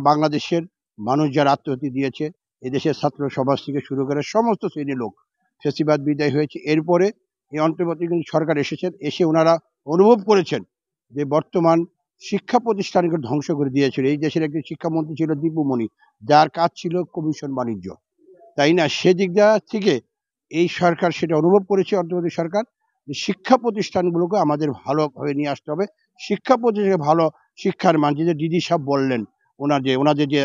বাংলাদেশের মানুষ যারা আত্মহত্যা দিয়েছে, এদেশের ছাত্র সমাজ থেকে শুরু করে সমস্ত শ্রেণীর লোক, ফ্যাসিবাদ বিদায় হয়েছে। এরপরে এই অন্তর্বর্তীকালীন সরকার এসেছেন, এসে ওনারা অনুভব করেছেন যে বর্তমান শিক্ষা প্রতিষ্ঠানকে ধ্বংস করে দিয়েছিল। এই দেশের একজন শিক্ষামন্ত্রী ছিল দীপুমণি, যার কাজ ছিল কমিশন বাণিজ্য, তাই না? সেদিকটা থেকে এই সরকার সেটা অনুভব করেছে, অন্তর্বর্তী সরকার, যে শিক্ষা প্রতিষ্ঠানগুলোকে আমাদের ভালোভাবে নিয়ে আসতে হবে। শিক্ষা প্রতিষ্ঠানে ভালো শিক্ষার মান, যে দিদি সাহেব বললেন, ওনাদের যে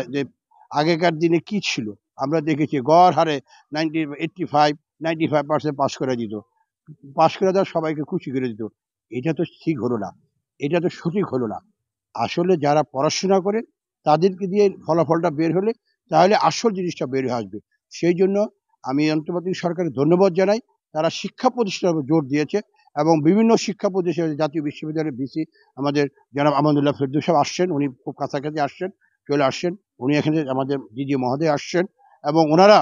আগেকার দিনে কি ছিল আমরা দেখেছি, গড় হারে 95% পাস করে দিত, পাস করে দেওয়া সবাইকে খুশি করে দিত। এটা তো ঠিক হলো না, এটা তো সঠিক হলো না। আসলে যারা পড়াশোনা করে তাদেরকে দিয়ে ফলাফলটা বের হলে তাহলে আসল জিনিসটা বের হয়ে আসবে। সেই জন্য আমি অন্তর্বর্তী সরকারকে ধন্যবাদ জানাই, তারা শিক্ষা প্রতিষ্ঠানের উপর জোর দিয়েছে এবং বিভিন্ন শিক্ষা প্রতিষ্ঠানে, জাতীয় বিশ্ববিদ্যালয়ের ভিসি আমাদের জনাব আমানুল্লাহ ফেরদৌস সাহেব আসছেন, উনি খুব কাছাকাছি আসছেন, চলে আসছেন, উনি এখানে আমাদের দিদি মহোদয় আসছেন, এবং ওনারা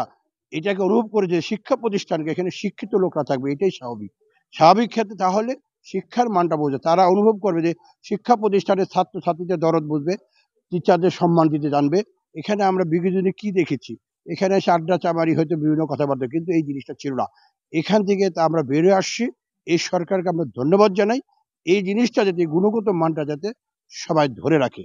এটাকে অনুভব করে যে শিক্ষা প্রতিষ্ঠানকে এখানে শিক্ষিত লোকরা থাকবে, এটাই স্বাভাবিক। স্বাভাবিক ক্ষেত্রে তাহলে শিক্ষার মানটা বোঝে, তারা অনুভব করবে যে শিক্ষা প্রতিষ্ঠানের ছাত্রছাত্রীদের দরদ বুঝবে, টিচারদের সম্মান দিতে জানবে। এখানে আমরা বিগত দিনে কি দেখেছি, এখানে এসে আড্ডা চামারি হয়তো বিভিন্ন কথাবার্তা, কিন্তু এই জিনিসটা ছিল না। এখান থেকে তা আমরা বেরিয়ে আসছি। এই সরকারকে আমরা ধন্যবাদ জানাই। এই জিনিসটা যাতে, গুণগত মানটা যাতে সবাই ধরে রাখে।